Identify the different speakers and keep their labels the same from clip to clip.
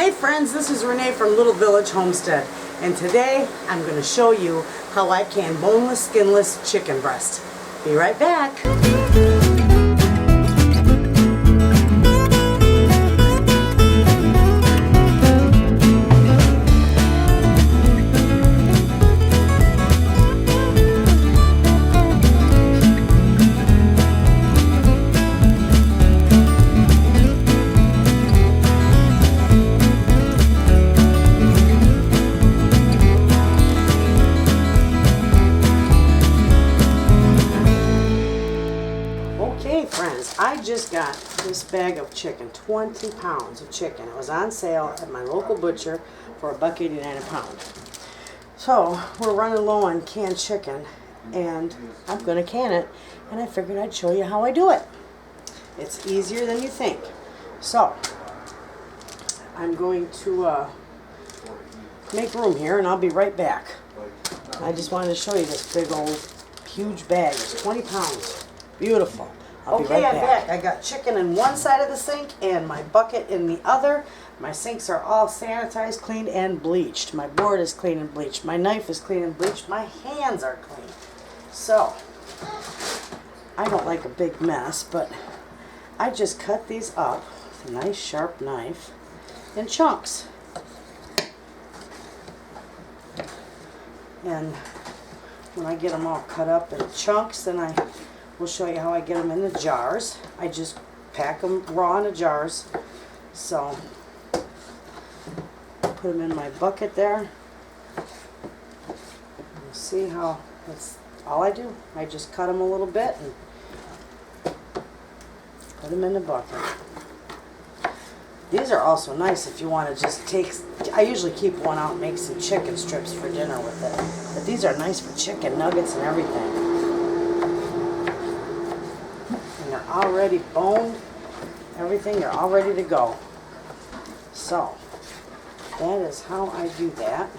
Speaker 1: Hey friends, this is Renee from Little Village Homestead, and today I'm going to show you how I can boneless, skinless chicken breast. Be right back. Okay friends, I just got this bag of chicken, 20 pounds of chicken. It was on sale at my local butcher for $1.89 a pound. So we're running low on canned chicken and I'm going to can it, and I figured I'd show you how I do it. It's easier than you think. So I'm going to make room here and I'll be right back. I just wanted to show you this big old huge bag. It's 20 pounds. Beautiful. I'll be right back. I got chicken in one side of the sink and my bucket in the other. My sinks are all sanitized, cleaned, and bleached. My board is clean and bleached. My knife is clean and bleached. My hands are clean. So, I don't like a big mess, but I just cut these up with a nice sharp knife in chunks. And when I get them all cut up in chunks, then we'll show you how I get them in the jars. I just pack them raw in the jars. So, put them in my bucket there. You'll see how that's all I do. I just cut them a little bit and put them in the bucket. These are also nice if you want to just take, I usually keep one out and make some chicken strips for dinner with it. But these are nice for chicken nuggets and everything. Already boned, everything, they're all ready to go. So that is how I do that.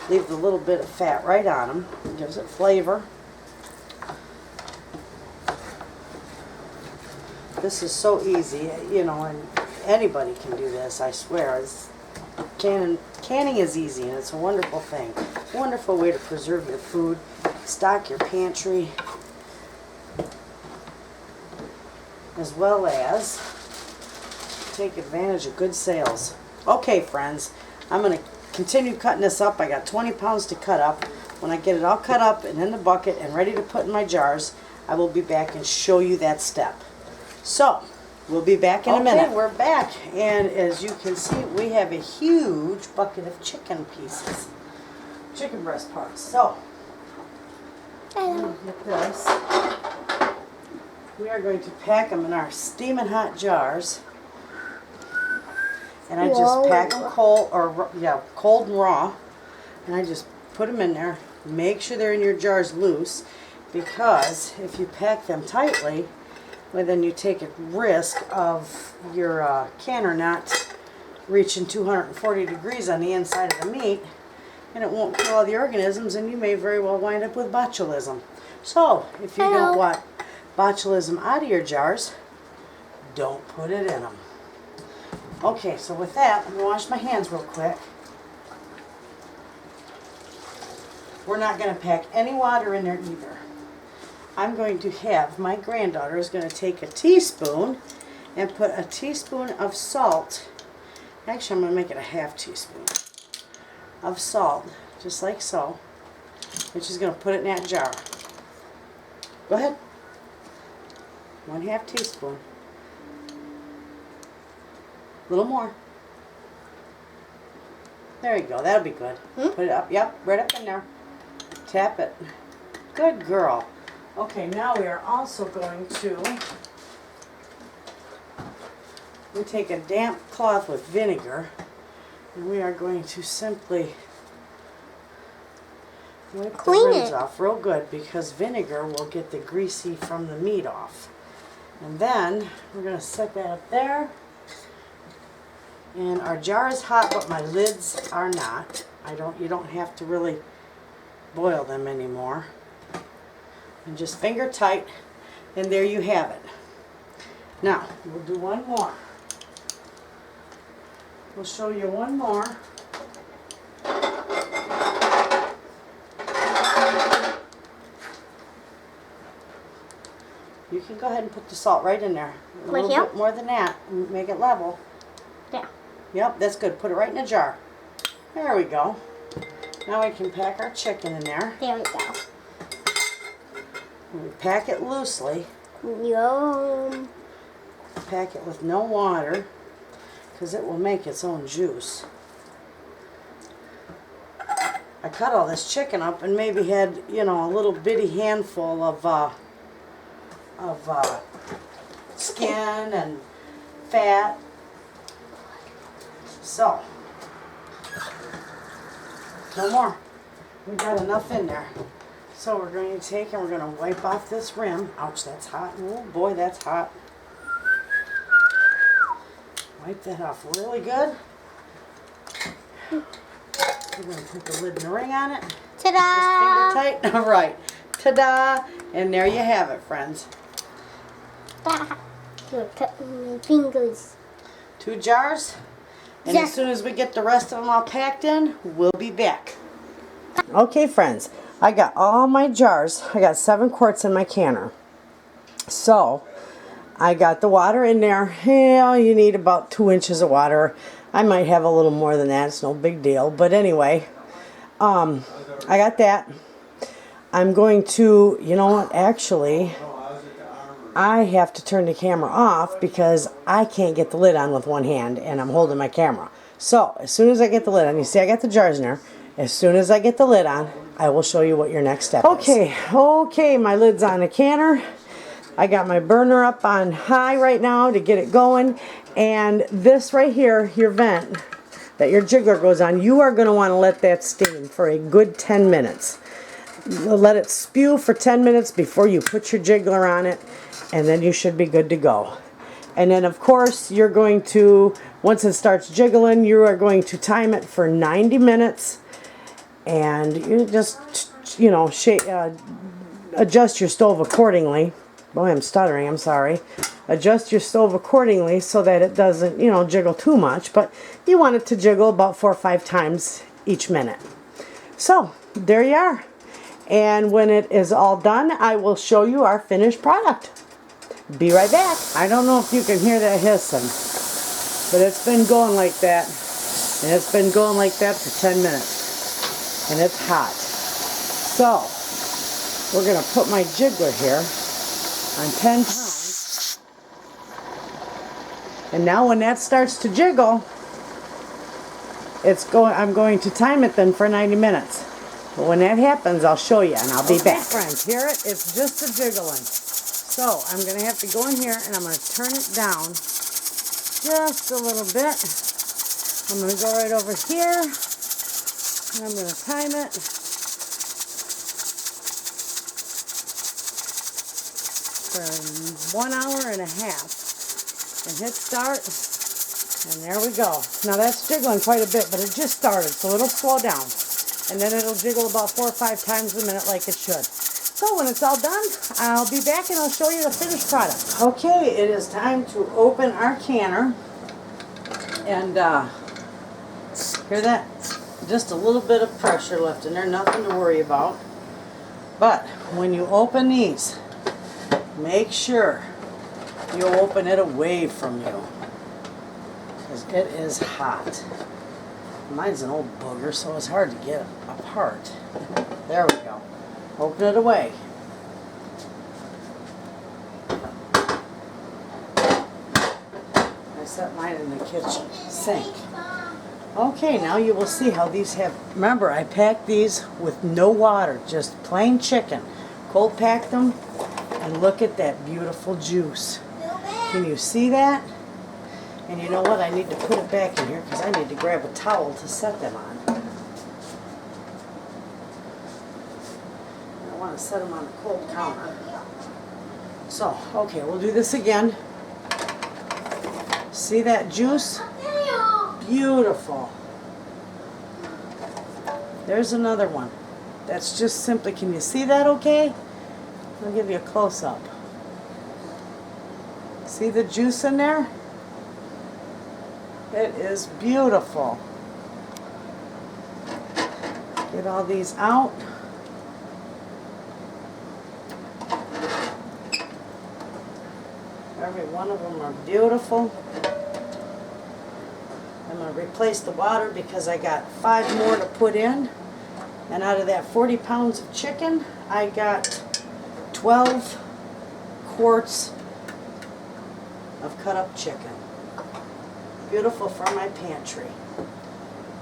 Speaker 1: Leave the little bit of fat right on them. It gives it flavor. This is so easy, you know, and anybody can do this, I swear. Canning is easy, and it's a wonderful thing. Wonderful way to preserve your food, stock your pantry, as well as take advantage of good sales. Okay friends, I'm going to continue cutting this up. I got 20 pounds to cut up. When I get it all cut up and in the bucket and ready to put in my jars, I will be back and show you that step. So, we'll be back in a minute. Okay, we're back, and as you can see, we have a huge bucket of chicken pieces. Chicken breast parts. So, get this. We are going to pack them in our steaming hot jars, and I just pack them cold and raw, and I just put them in there. Make sure they're in your jars loose, because if you pack them tightly, well, then you take a risk of your canner not reaching 240 degrees on the inside of the meat, and it won't kill all the organisms, and you may very well wind up with botulism. So if you don't want botulism out of your jars, don't put it in them. Okay, so with that, I'm going to wash my hands real quick. We're not going to pack any water in there either. I'm going to have, my granddaughter is going to take a teaspoon and put a teaspoon of salt. Actually, I'm going to make it a half teaspoon of salt, just like so. And she's going to put it in that jar. Go ahead. 1/2 teaspoon. A little more. There you go. That'll be good. Put it up. Yep, right up in there. Tap it. Good girl. Okay, now we are also going to take a damp cloth with vinegar, and we are going to simply wipe the rims off real good, because vinegar will get the greasy from the meat off. And then we're going to set that up there. And our jar is hot, but my lids are not. You don't have to really boil them anymore. And just finger tight, and there you have it. Now, we'll do one more. We'll show you one more. You can go ahead and put the salt right in there. A little bit more than that. Make it level.
Speaker 2: Yeah.
Speaker 1: Yep, that's good. Put it right in a jar. There we go. Now we can pack our chicken in there.
Speaker 2: There we go.
Speaker 1: We pack it loosely.
Speaker 2: Yum.
Speaker 1: Pack it with no water because it will make its own juice. I cut all this chicken up and maybe had, you know, a little bitty handful of skin and fat. So, no more. We got enough in there. So we're going to take and we're going to wipe off this rim. Ouch, that's hot. Oh boy, that's hot. Wipe that off really good. We're going to put the lid and the ring on it.
Speaker 2: Ta-da!
Speaker 1: Just finger tight. All right. Ta-da! And there you have it, friends.
Speaker 2: You're cutting my fingers.
Speaker 1: 2 jars. And as soon as we get the rest of them all packed in, we'll be back. Okay, friends. I got all my jars. I got 7 quarts in my canner. So, I got the water in there. Yeah, you need about 2 inches of water. I might have a little more than that. It's no big deal. But anyway, I got that. I'm going to, you know what, actually, I have to turn the camera off because I can't get the lid on with one hand and I'm holding my camera. So, as soon as I get the lid on, you see I got the jars in there. As soon as I get the lid on, I will show you what your next step is. Okay, my lid's on the canner. I got my burner up on high right now to get it going. And this right here, your vent that your jiggler goes on, you are going to want to let that steam for a good 10 minutes. Let it spew for 10 minutes before you put your jiggler on it, and then you should be good to go. And then of course you're going to, once it starts jiggling, you are going to time it for 90 minutes. And you just, you know, adjust your stove accordingly. Boy, I'm stuttering, I'm sorry. Adjust your stove accordingly so that it doesn't, you know, jiggle too much. But you want it to jiggle about 4 or 5 times each minute. So, there you are. And when it is all done, I will show you our finished product. Be right back. I don't know if you can hear that hissing, but it's been going like that. And it's been going like that for 10 minutes. And it's hot. So, we're going to put my jiggler here on 10 pounds. And now when that starts to jiggle, I'm going to time it then for 90 minutes. But when that happens, I'll show you and I'll be back. Friends, hear it? It's just a jiggling. So, I'm going to have to go in here and I'm going to turn it down just a little bit. I'm going to go right over here. And I'm going to time it for 1 hour and a half. And hit start. And there we go. Now that's jiggling quite a bit, but it just started, so it'll slow down. And then it'll jiggle about 4 or 5 times a minute like it should. So when it's all done, I'll be back and I'll show you the finished product. Okay, it is time to open our canner. And hear that? Just a little bit of pressure left in there, nothing to worry about. But when you open these, make sure you open it away from you, because it is hot. Mine's an old booger, so it's hard to get apart. There we go. Open it away. I set mine in the kitchen sink. Okay, now you will see how these have, remember I packed these with no water, just plain chicken. Cold packed them, and look at that beautiful juice. Can you see that? And you know what, I need to put it back in here because I need to grab a towel to set them on. I want to set them on the cold counter. So, okay, we'll do this again. See that juice? Beautiful. There's another one. That's just simply, can you see that okay? I'll give you a close-up. See the juice in there? It is beautiful. Get all these out. Every one of them are beautiful. I'm going to replace the water because I got 5 more to put in. And out of that 40 pounds of chicken, I got 12 quarts of cut up chicken. Beautiful for my pantry.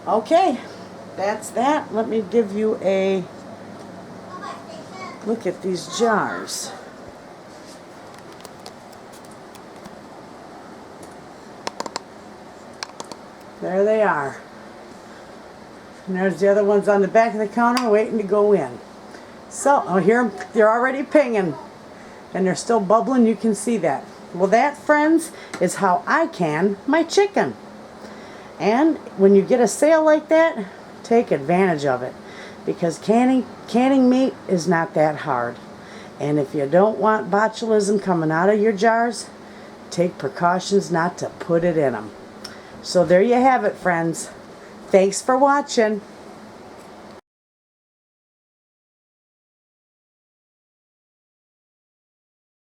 Speaker 1: Okay, that's that. Let me give you a look at these jars. There they are. And there's the other ones on the back of the counter waiting to go in. So, oh, here they're already pinging. And they're still bubbling, you can see that. Well, that, friends, is how I can my chicken. And when you get a sale like that, take advantage of it. Because canning meat is not that hard. And if you don't want botulism coming out of your jars, take precautions not to put it in them. So there you have it, friends. Thanks for watching.